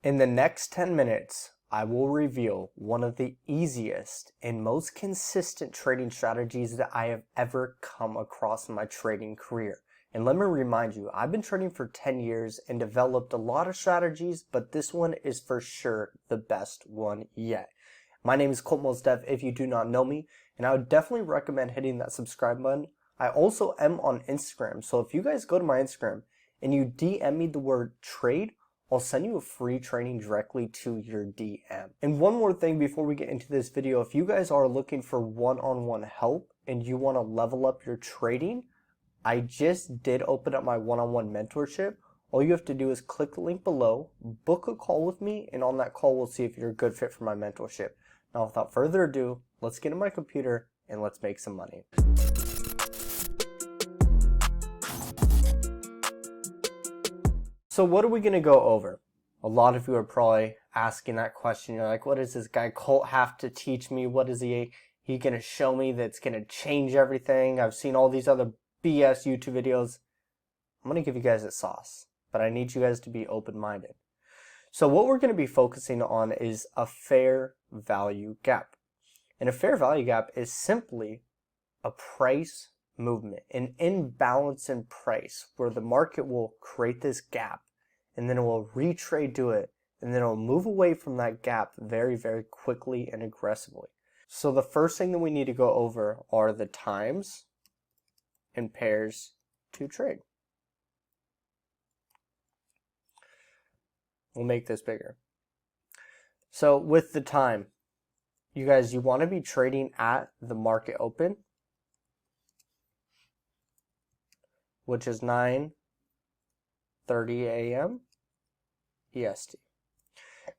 In the next 10 minutes, I will reveal one of the easiest and most consistent trading strategies that I have ever come across in my trading career. And let me remind you, I've been trading for 10 years and developed a lot of strategies, but this one is for sure the best one yet. My name is Colt Mosdef if you do not know me, and I would definitely recommend hitting that subscribe button. I also am on Instagram, so if you guys go to my Instagram and you DM me the word trade, I'll send you a free training directly to your DM. And one more thing before we get into this video, if you guys are looking for one-on-one help and you want to level up your trading, I just did open up my one-on-one mentorship. All you have to do is click the link below, book a call with me, and on that call we'll see if you're a good fit for my mentorship. Now without further ado, let's get in my computer and let's make some money. So what are we going to go over? A lot of you are probably asking that question. You're like, what does this guy Colt have to teach me? What is he going to show me that's going to change everything? I've seen all these other BS YouTube videos. I'm going to give you guys a sauce, but I need you guys to be open-minded. So what we're going to be focusing on is a fair value gap. And a fair value gap is simply a price movement, an imbalance in price where the market will create this gap and then it will retrade to it, and then it will move away from that gap very, very quickly and aggressively. So the first thing that we need to go over are the times and pairs to trade. We'll make this bigger. So with the time, you guys, you want to be trading at the market open, which is 9:30 a.m. EST.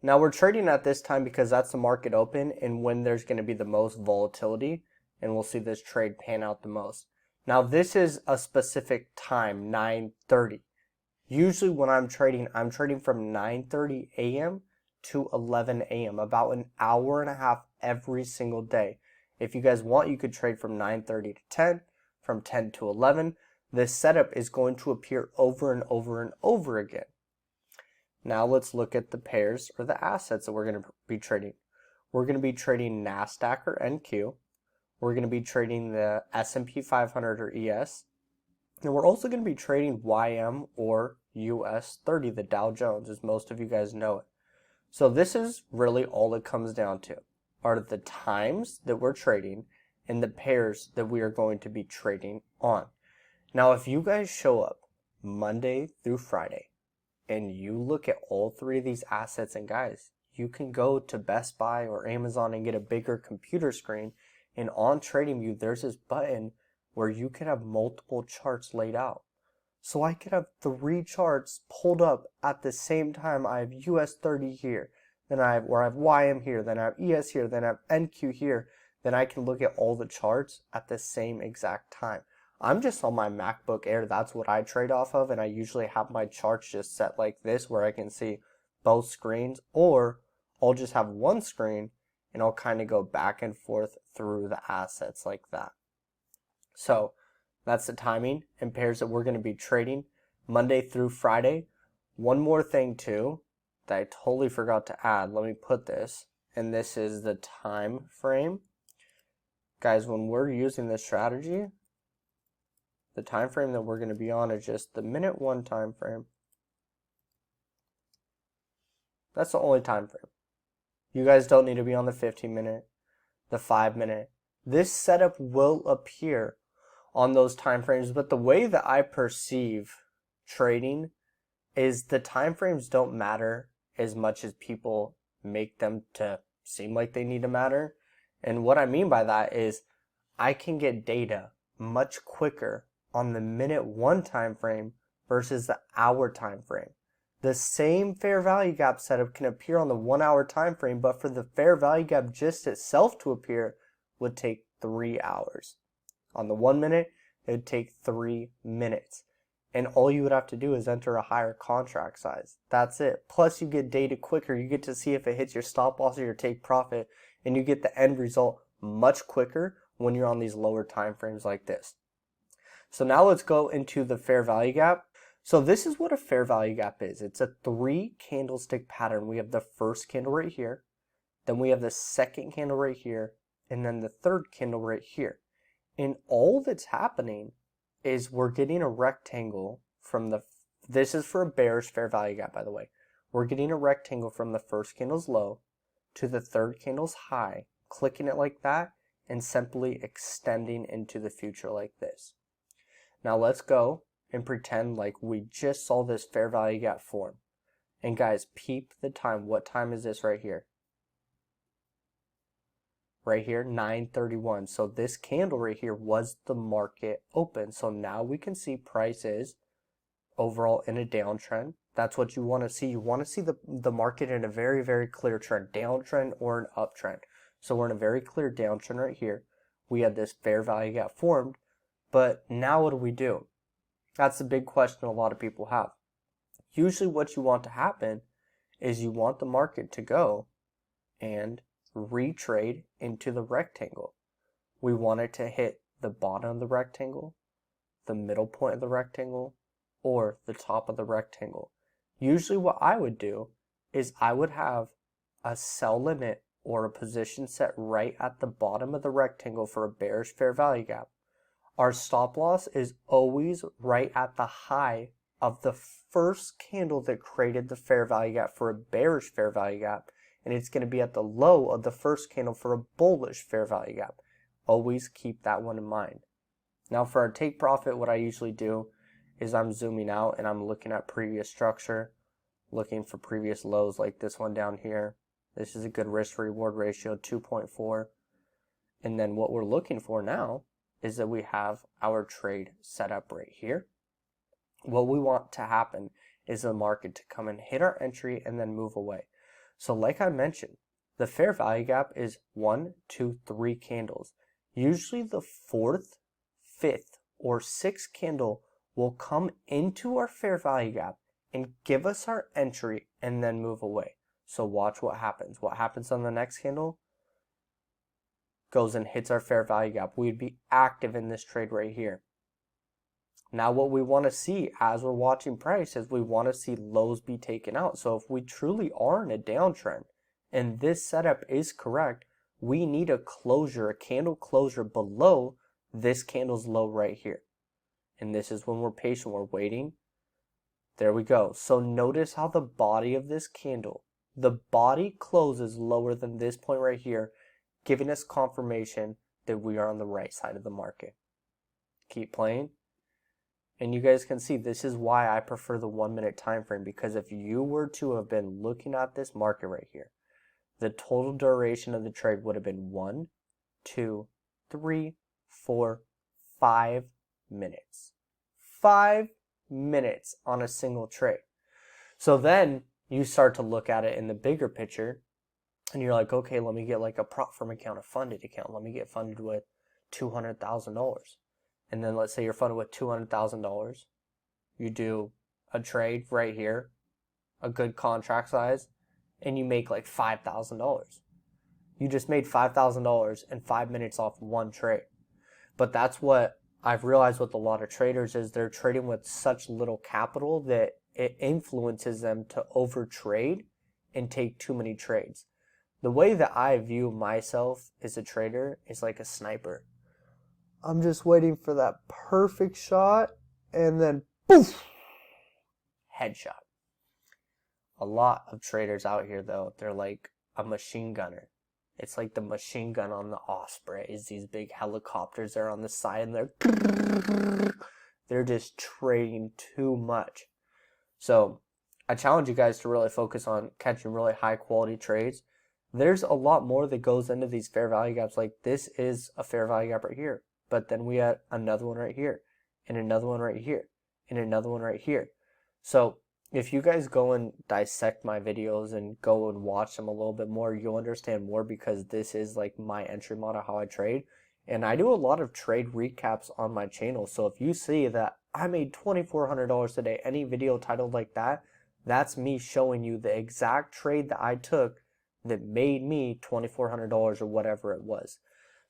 Now we're trading at this time because that's the market open and when there's going to be the most volatility, and we'll see this trade pan out the most. Now this is a specific time, 9:30. Usually when I'm trading from 9:30 a.m. to 11 a.m., about an hour and a half every single day. If you guys want, you could trade from 9:30 to 10, from 10 to 11. This setup is going to appear over and over and over again. Now let's look at the pairs or the assets that we're going to be trading. We're going to be trading NASDAQ or NQ. We're going to be trading the SP500 or ES. And we're also going to be trading YM or US 30, the Dow Jones, as most of you guys know it. So this is really all it comes down to, are the times that we're trading and the pairs that we are going to be trading on. Now, if you guys show up Monday through Friday and you look at all three of these assets, and guys, you can go to Best Buy or Amazon and get a bigger computer screen, and on TradingView, there's this button where you can have multiple charts laid out. So I could have 3 charts pulled up at the same time. I have US 30 here, then I have YM here, then I have ES here, then I have NQ here. Then I can look at all the charts at the same exact time. I'm just on my MacBook Air. That's what I trade off of, and I usually have my charts just set like this where I can see both screens, or I'll just have one screen and I'll kind of go back and forth through the assets like that. So that's the timing and pairs that we're going to be trading Monday through Friday. One more thing too that I totally forgot to add. Let me put this, and this is the time frame. Guys, when we're using this strategy, the time frame that we're going to be on is just the minute 1 time frame. That's the only time frame. You guys don't need to be on the 15-minute, the 5-minute. This setup will appear on those time frames, but the way that I perceive trading is the time frames don't matter as much as people make them to seem like they need to matter. And what I mean by that is I can get data much quicker on the minute 1 time frame versus the hour time frame. The same fair value gap setup can appear on the 1 hour time frame, but for the fair value gap just itself to appear would take 3 hours. On the 1 minute, it would take 3 minutes. And all you would have to do is enter a higher contract size. That's it. Plus you get data quicker. You get to see if it hits your stop loss or your take profit, and you get the end result much quicker when you're on these lower time frames like this. So now let's go into the fair value gap. So this is what a fair value gap is. It's a 3 candlestick pattern. We have the first candle right here, then we have the second candle right here, and then the third candle right here. And all that's happening is we're getting a rectangle from this is for a bearish fair value gap, by the way. We're getting a rectangle from the first candle's low to the third candle's high, clicking it like that, and simply extending into the future like this. Now let's go and pretend like we just saw this fair value gap form. And guys, peep the time. What time is this right here? Right here, 9:31. So this candle right here was the market open. So now we can see price is overall in a downtrend. That's what you want to see. You want to see the market in a very, very clear trend, downtrend or an uptrend. So we're in a very clear downtrend right here. We had this fair value gap formed, but now what do? That's the big question a lot of people have. Usually what you want to happen is you want the market to go and retrade into the rectangle. We want it to hit the bottom of the rectangle, the middle point of the rectangle, or the top of the rectangle. Usually what I would do is I would have a sell limit or a position set right at the bottom of the rectangle for a bearish fair value gap. Our stop loss is always right at the high of the first candle that created the fair value gap for a bearish fair value gap, and it's going to be at the low of the first candle for a bullish fair value gap. Always keep that one in mind. Now for our take profit, what I usually do is I'm zooming out and I'm looking at previous structure, looking for previous lows like this one down here. This is a good risk reward ratio, 2.4. And then what we're looking for now is that we have our trade set up right here. What we want to happen is the market to come and hit our entry and then move away. So like I mentioned, the fair value gap is 1, 2, 3 candles. Usually the 4th, 5th, or 6th candle will come into our fair value gap and give us our entry and then move away. So watch what happens. What happens on the next candle? Goes and hits our fair value gap. We'd be active in this trade right here. Now what we want to see as we're watching price is we want to see lows be taken out. So if we truly are in a downtrend and this setup is correct, we need a closure, a candle closure below this candle's low right here. And this is when we're patient, we're waiting. There we go. So notice how the body of this candle, the body closes lower than this point right here, giving us confirmation that we are on the right side of the market. Keep playing. And you guys can see this is why I prefer the 1 minute time frame, because if you were to have been looking at this market right here, the total duration of the trade would have been 1, 2, 3, 4, 5 minutes. 5 minutes on a single trade. So then you start to look at it in the bigger picture and you're like, okay, let me get like a prop firm account, a funded account. Let me get funded with $200,000. And then let's say you're funded with $200,000. You do a trade right here, a good contract size, and you make like $5,000. You just made $5,000 in 5 minutes off one trade. But that's what I've realized with a lot of traders is they're trading with such little capital that it influences them to overtrade and take too many trades. The way that I view myself as a trader is like a sniper. I'm just waiting for that perfect shot and then poof, headshot. A lot of traders out here though, they're like a machine gunner. It's like the machine gun on the Ospreys, these big helicopters that are on the side and they're just trading too much. So I challenge you guys to really focus on catching really high quality trades. There's a lot more that goes into these fair value gaps. Like this is a fair value gap right here, but then we had another one right here and another one right here and another one right here. So if you guys go and dissect my videos and go and watch them a little bit more, you'll understand more, because this is like my entry model, how I trade. And I do a lot of trade recaps on my channel. So if you see that I made $2,400 today, any video titled like that, that's me showing you the exact trade that I took that made me $2,400 or whatever it was.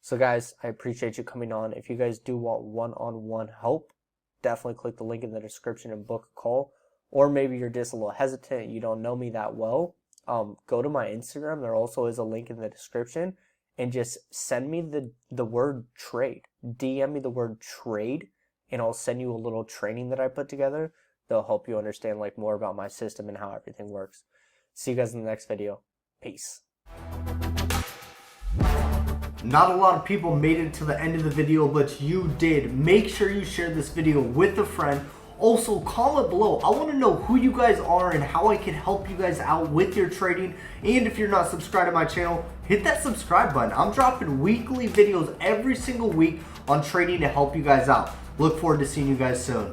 So guys, I appreciate you coming on. If you guys do want one-on-one help, definitely click the link in the description and book a call. Or maybe you're just a little hesitant, you don't know me that well, go to my Instagram. There also is a link in the description, and just send me the word trade. DM me the word trade, and I'll send you a little training that I put together that'll help you understand like more about my system and how everything works. See you guys in the next video. Peace. Not a lot of people made it to the end of the video, but you did. Make sure you share this video with a friend. Also, comment below. I want to know who you guys are and how I can help you guys out with your trading. And if you're not subscribed to my channel, hit that subscribe button. I'm dropping weekly videos every single week on trading to help you guys out. Look forward to seeing you guys soon.